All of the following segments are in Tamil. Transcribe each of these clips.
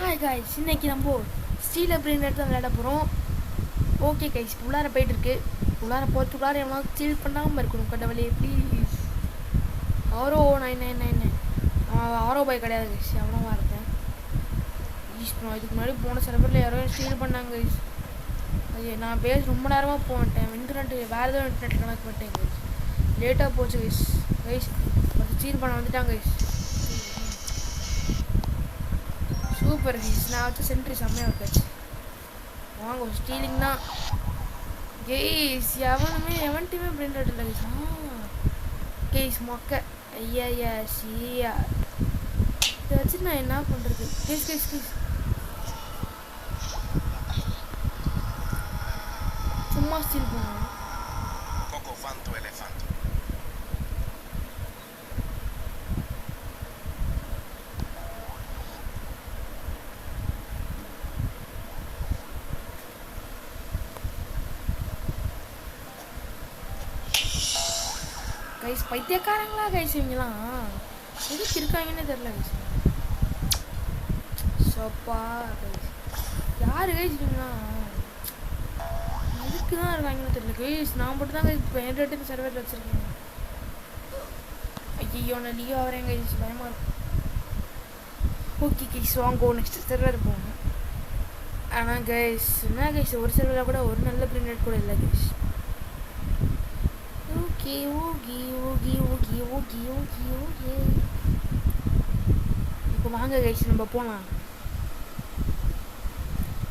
ஹாய் காய்ஸ், இன்னைக்கு நம்ம ஸ்டீலை பிரிண்ட் எடுத்து விளையாட போகிறோம். ஓகே கைஸ், உள்ளார போயிட்டுருக்கு. உள்ளார போகிறதுக்குள்ளார எவ்வளோ ஸ்டீல் பண்ணாமல் இருக்கணும் கடவுளே ப்ளீஸ். ஆரோ 999 ஆரோ பாய் கிடையாது கைஸ், எவ்வளோவா இருக்கேன் ஈஸ். இதுக்கு முன்னாடி போன சில பேரில் யாரோ ஸ்டீல் பண்ணாங்க கைஸ். ஐயோ, நான் ரொம்ப நேரமாக போட்டேன். இன்டர்நெட் வேறு ஏதோ இன்டர்நெட் கனெக்ட் பண்ணிட்டேன் கைஸ். லேட்டாக போச்சு கைஸ். கைஸ் ஸ்டீல் பண்ண வந்துட்டாங்க கைஸ். சூப்பர் கைஸ், நான் வச்ச சென்ட்ரி செம்மையாக இருக்காச்சு. வாங்க ஸ்டீலிங் தான் கைஸ். எவன்ட்டுமே பிரிண்ட் இல்லை கைஸ். கைஸ் மொக்க ஐயா ஷியா. இதை வச்சு நான் என்ன பண்ணுறது கைஸ்? கைஸ் கைஸ் சும்மா ஸ்டீல் பண்ணுவேன். கைஸ் பைத்தியக்காரங்களா கைஸ், இவங்களாம் எதுக்கு இருக்காங்கன்னே தெரில கைஸ். சப்பா கைஸ், யார் கைஸ் இவங்களாம் எதுக்கு தான் இருக்காங்கன்னு தெரியல கைஸ். நான் மட்டும் தான் கைஸ் இப்போ என்டர்டைன் சர்வரில் வச்சுருக்கேன். ஐயோ நான் லீவ் ஆகிறேன் கைஸ், பயமாக இருக்கும். ஓகே கைஸ் வாங்க நெக்ஸ்ட் சர்வர் போகணும். ஆனால் கைஸ் என்ன கைஸ், ஒரு சர்வரில் கூட ஒரு நல்ல பிரிண்ட் கூட இல்லை கைஸ். இப்போ வாங்க கைஸ் நம்ம போகலாம்.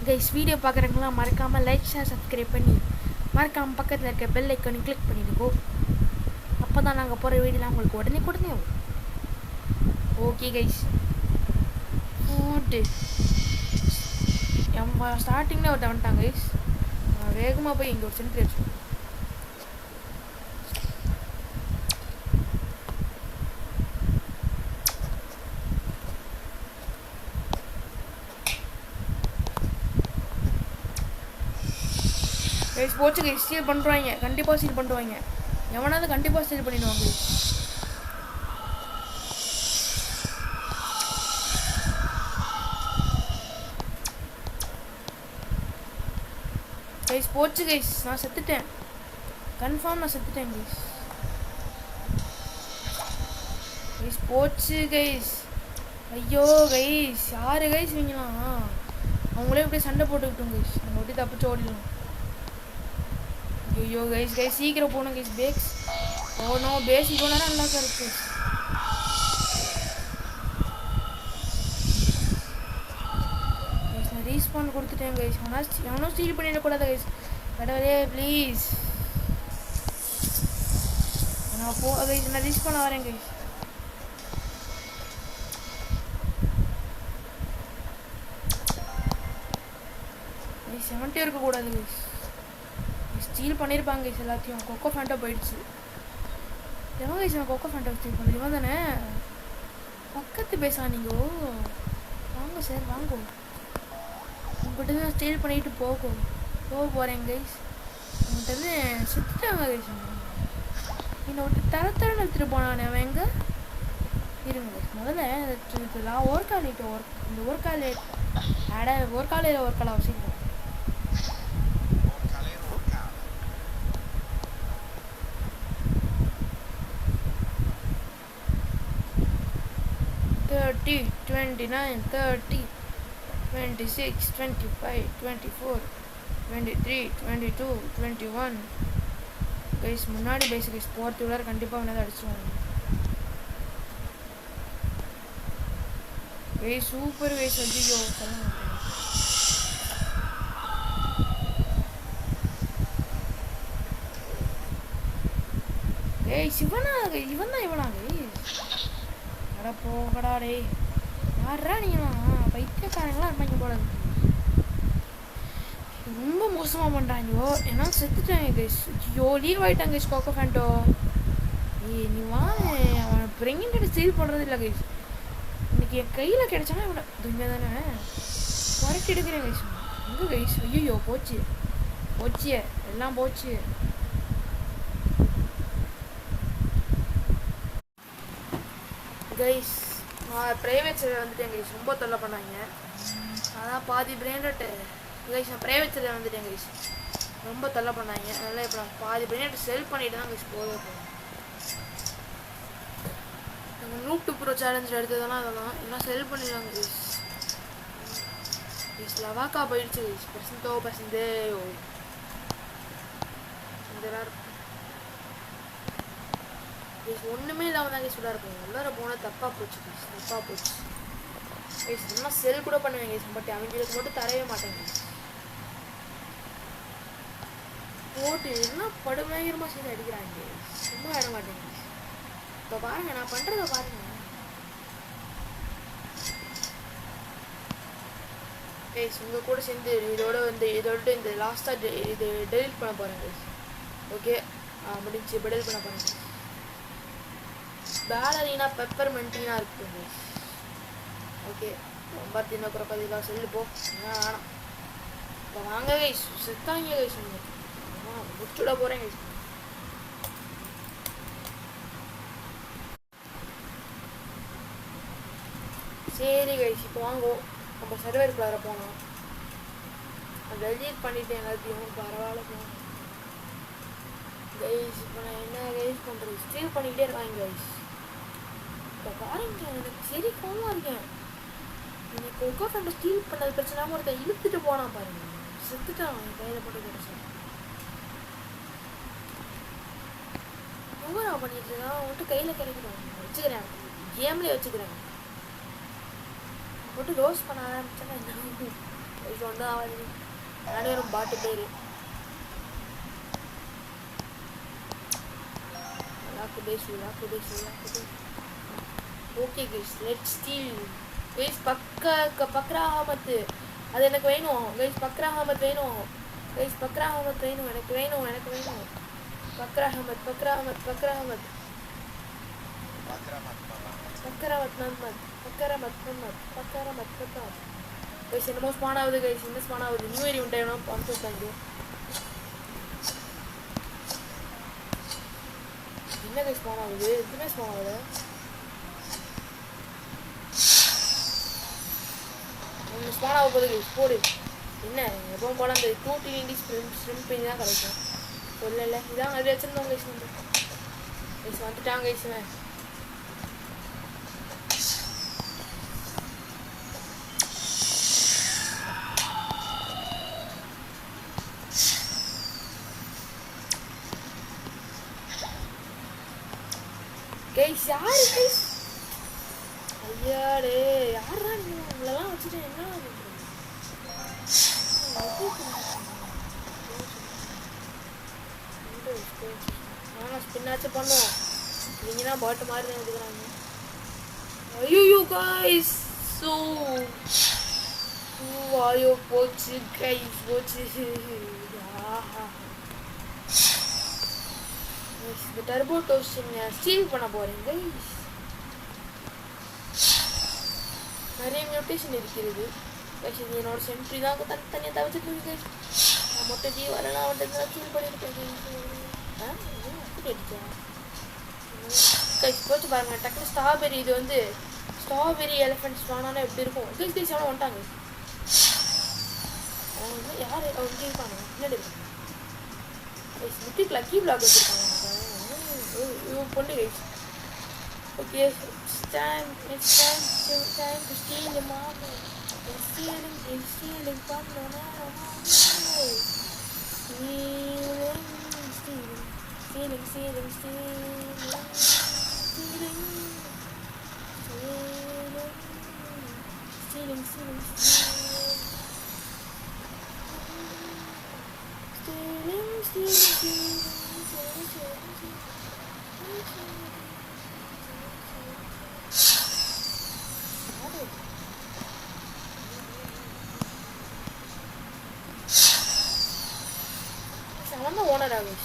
கைஸ் வீடியோ பார்க்குறவங்களாம் மறக்காமல் லைக் ஷேர் சப்ஸ்கிரைப் பண்ணி மறக்காமல் பக்கத்தில் இருக்க பெல் ஐக்கானை கிளிக் பண்ணிடுங்கோ. அப்போ தான் நாங்கள் போகிற வீடியோலாம் உங்களுக்கு உடனே வரும். ஓகே கைஸ், ஸ்டார்டிங்கில் ஒருத்த வந்துட்டாங்க கைஸ். வேகமாக போய் இங்கே ஒரு சென்ட்ரி வச்சுக்கோங்க. கைஸ் போச்சு கைஸ், ஸ்டீல் பண்ணுறாங்க. கண்டிப்பாக ஸ்டீல் பண்ணுவாங்க. எவனாவது கண்டிப்பாக ஸ்டீல் பண்ணிடுவாங்க. கைஸ் போச்சு கைஸ், நான் செத்துட்டேன். கன்ஃபார்ம் நான் செத்துட்டேன் கைஸ். கைஸ் போச்சு கைஸ். ஐயோ கைஸ், யாரு கைஸ் இவங்களாம்? அவங்களே இப்படியே சண்டை போட்டுக்கிட்டோம் கைஸ். நம்ம எப்படி தப்பிச்சு ஓடிடலாம். ஐயோ கைஸ் கைஸ் சீக்கிரம் போகணும் கைஸ். பேக்ஸ் நோ பேசிக் போனால் நல்லா இருக்கு. கைஸ் நான் ரீஸ்பான் கொடுத்துட்டேன் கைஸ். எவனோ ஸ்டீல் பண்ணிடக்கூடாது கைஸ். கடவுளே ப்ளீஸ். நான் கைஸ் நான் ரீஸ்பான் வரேன் கைஸ். கைஸ் 70 இருக்கக்கூடாது கைஸ். ஸ்டீல் பண்ணியிருப்பாங்க கைஸ் எல்லாத்தையும். கொக்கோ ஃபேண்டா போயிடுச்சு. எவன் கைஸ் நான் கொக்கோ ஃபேண்டா ஸ்டீல் பண்ணுறது? இவன் தானே பக்கத்து பேசா நீங்கள்? வாங்க சார் வாங்க, உங்கள்கிட்ட தான் ஸ்டீல் பண்ணிட்டு போக போகிறேன் கைஸ். உங்கள்கிட்ட சுற்றிட்டாங்க கைஸ். என்னை விட்டு தரத்தரன்னு எடுத்துகிட்டு போனானே அவன் எங்கே இருங்க கைஸ். முதல்ல ஒர்க்காலிட்டு இந்த ஒர்க்காலே ஒர்க்காலையில் ஒர்க்கால அவசியம். 30, 29, 30, 26, 25, 24, 23, 22, 21. கைஸ் முன்னாடி பேச கைஸ் போகிறதுக்குள்ளார கண்டிப்பாக வேணாலும் அடிச்சுவாங்க கைஸ். Super guys. ஐயோ கைஸ் இவன் தான் இவனா கைஸ்? போகடா டே, யாரா நீங்களாம்? பைத்தியக்காரங்களாம் இருப்பாங்க போல. ரொம்ப மோசமாக பண்ணுறாங்கோ. ஏன்னா செத்துட்டாங்க கைஸ். ஐயோ லீவ் ஆகிட்டாங்க கைஸ். கொக்கோ ஃபேண்டோ நீ வா. அவனை பிரெங்கிட்டு ஸ்டீல் பண்ணுறது இல்லை கைஸ். இன்னைக்கு என் கையில் கிடைச்சானா இவனை துணியா தானே குறைச்சி எடுக்கிறேன் கைஸ். எங்கே கைஸ்? ஐயோ போச்சு எல்லாம் போச்சு கைஸ். ப்ரைவேட் சைடில் வந்துட்டு கைஸ் ரொம்ப தொல்லை பண்ணாங்க. அதான் பாதி பிராண்டட் கைஸ் நான் ப்ரைவேட் சைடில் வந்துட்டேன் கைஸ். ரொம்ப தொல்லை பண்ணாங்க. அதனால் இப்போ நான் பாதி பிராண்டட் செல் பண்ணிட்டு தான் கைஸ் போகவே போகிறேன். நூப் டு ப்ரோ சேலஞ்சில் எடுத்ததெல்லாம் அதெல்லாம் எல்லாம் செல் பண்ணிடலாம் கைஸ். கைஸ் லவாக்கா போயிடுச்சு கைஸ். பர்சன்டே இதெல்லாம் இருக்கும் கைஸ். ஒன்றுமே இல்லாமல் தான் கைஸ் உள்ளார இருக்கும். உள்ளார போனால் தப்பாக போச்சு கைஸ். தப்பாக போச்சு கைஸ். இன்னும் செல் கூட பண்ணுவேன் கைஸ். பட் அவங்களுக்கு மட்டும் தரவே மாட்டேங்க கைஸ். போட்டு என்ன படுமைகரமாக சேர்ந்து அடிக்கிறாங்க. சும்மா இட மாட்டேங்க. இப்போ பாருங்க நான் பண்ணுறத பாருங்க கைஸ். உங்கள் கூட சேர்ந்து இதோட இந்த லாஸ்ட்டாக இது டெலிட் பண்ண போகிறேன் கைஸ். ஓகே முடிஞ்சு இப்போ டெலிட் பண்ண போகிறேன். பேலரீனா பெப்பர்மெண்ட்டினா இருக்குது கைஸ். ஓகே பார்த்தீங்கன்னா அப்புறம் பதிலாக சொல்லி போ வேணாம். இப்போ வாங்க கைஸ். செத்தாங்க கைஸ். முடிச்சுட போகிறேன் கைஸ். சரி கைஸ் இப்போ வாங்குவோம். நம்ம சர்வருக்குள்ளார போனோம். டெலீட் பண்ணிவிட்டேன் எல்லாத்தையும். பரவாயில்ல போனோம் கைஸ். இப்போ நான் என்ன கைஸ் பண்ணுறது? ஸ்டீல் பண்ணிக்கிட்டே இருக்காங்க கைஸ். இப்போ பாருங்க எனக்கு சரி கோவமாக இருக்கேன். எனக்கு கொக்கோ ஃபேண்டை ஸ்டீல் பண்ணது பிரச்சனை ஒருத்தன் இழுத்துட்டு போனான் பாருங்க. செத்துட்டான் என் கையில் போட்டு பிரச்சனை. ஓவரா பண்ணிட்டு இருக்கான். மட்டும் கையில் கிடைக்கணும் வச்சுக்கிறேன். கேம்லேயே வச்சுக்கிறேன். போட்டு ரோஸ் பண்ண ஆரம்பிச்சேன்னா என்ன இப்போ வந்து ஆகுது. நானே ஒரு பாட்டு பேர் okay guys let's steal guys. பக்ரா அஹமத் அது எனக்கு வேணும் கைஸ். பக்ரா அஹமத் வேணும் கைஸ். பக்ரா அஹமத் வேணும் எனக்கு வேணும் பக்ரா அஹமத் கைஸ். என்னமோ ஸ்பான் ஆகுது கைஸ். என்ன ஸ்பான் ஆகுது? நியூ இயர் உண்டாயிடும் பம்ப் தேங்க்யூ. என்ன கைஸ் ஸ்பான் ஆகுது? எதுவுமே ஸ்பான் ஆகுது. ஸ்பான் ஆக போகுது கைஸ். போடு என்ன எப்பவும் போல அந்த 2 ஸ்ட்ரிம் பண்ணி தான் கிடைக்கும். சொல்லலை இதான் அது வச்சுருந்தோம் கைஸ். கைஸ் வந்துட்டாங்க கைஸ். கைஸ் யாரு கைஸ்? ஐயாடே யாரா நீங்க? உங்களெல்லாம் வச்சுட்டு என்ன ஸ்பின்னாச்சும் பண்ணுவோம். நீங்க தான் பாட்டு மாதிரி தான் எடுக்கிறாங்க. ஐயோ கைஸ் ஸோ ஐயோ போச்சு கைஸ் போச்சு. இந்த டர்போ டோஸ்டிங் ஸ்டீல் பண்ண போகிறேன் கைஸ். நிறைய மியூட்டேஷன் இருக்கிறது கைஸ். இது என்னோட சென்ட்ரி தான் தனித்தனியாக தவிச்சிட்டு கைஸ். நான் மொட்டை ஜீ வரலாம் வந்துட்டு ஸ்டீல் பண்ணியிருக்கேன் கைஸ். அப்படி அடிச்சேன் கைஸ். போச்சு பாருங்கள் டக்குனு ஸ்ட்ராபெரி. இது வந்து ஸ்ட்ராபெரி எலிஃபென்ட் ஸ்பானானா எப்படி இருக்கும் கைஸ்? கைஸ் எவ்வளோ வந்துட்டாங்க யார் இங்கே இருப்பாங்க முன்னாடி கைஸ். விட்டுக்கு லக்கி பிளாக் வச்சுருக்காங்க பொண்ணு guys. Okay next time to steal the market. Stealing பண்ணோன்னா அவன் தான் ஓனர் ஆகும்.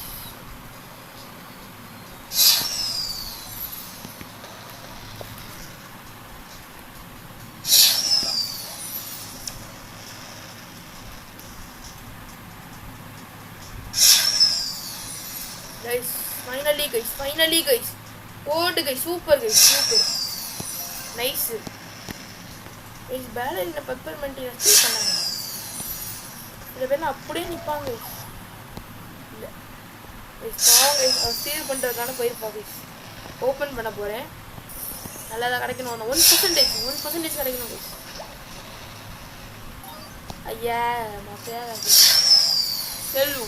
Guys, finally guys, ஓடு guys, super guys, super. Nice guys. Ballerina peppermint steel பண்ணாங்க. சில பேர் அப்படியே நிற்பாங்க. இல்லை ஸ்டீல் பண்ணுறதுக்கான போயிருப்பா கைஸ். ஓப்பன் பண்ண போகிறேன். நல்லா தான் கிடைக்கணும். 1% கிடைக்கணும் கைஸ். ஐயா மொக்கையா செல்லு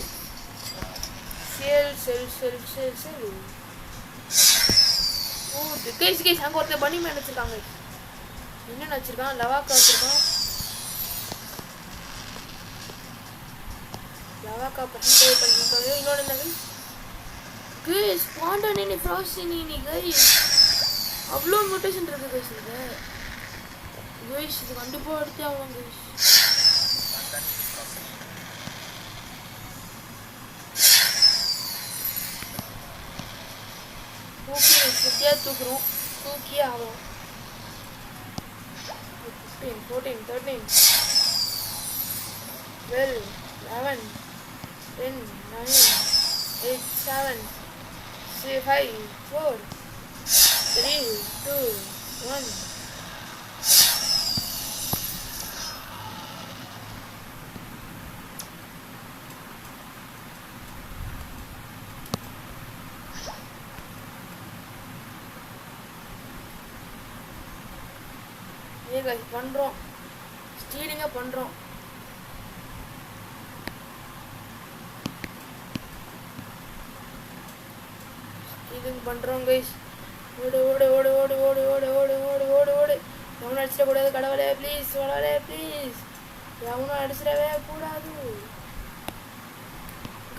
செல்லு. ஓ கைஸ் அங்கே ஒருத்தர் பண்ணி மேன் வச்சுருக்காங்க. என்னென்ன வச்சுருக்கான்? லவாக்கா வச்சுருக்கான். லவாக்கா பண்ணிருக்காங்க. இன்னொன்று என்ன கைஸ்? பாண்டா ஃப்ராஸ்டினி கைஸ். அவ்வளோ மோட்டேஷன் இருக்கு கைஸ். இது கண்டிப்பாக எடுத்தே ஆகும் கைஸ். தூக்குறோம். தூக்கியே ஆகும். 15 14 13 12 11 10 9 8 7 6 5 4 3 2 1. பண்றோம். ஸ்டீலிங்கா பண்றோம். ஸ்டீலிங் பண்றோம் கைஸ். ஓடு ஓடு ஓடு ஓடு ஓடு ஓடு ஓடு ஓடு ஓடு ஓடு. எவனும் அடிச்சிடக்கூடாது கடவுளே ப்ளீஸ். கடவுளே ப்ளீஸ். எவனும் அடிச்சிடவே கூடாது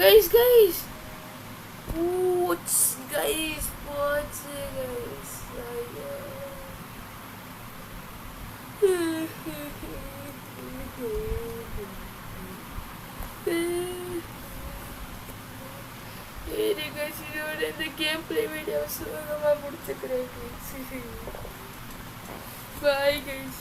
கைஸ். கைஸ் போச்சு கைஸ். போச்சு கைஸ். இந்த கேம் பிளே வீடியோ சுலபமாக முடிச்சுக்கிறேன். Bye guys.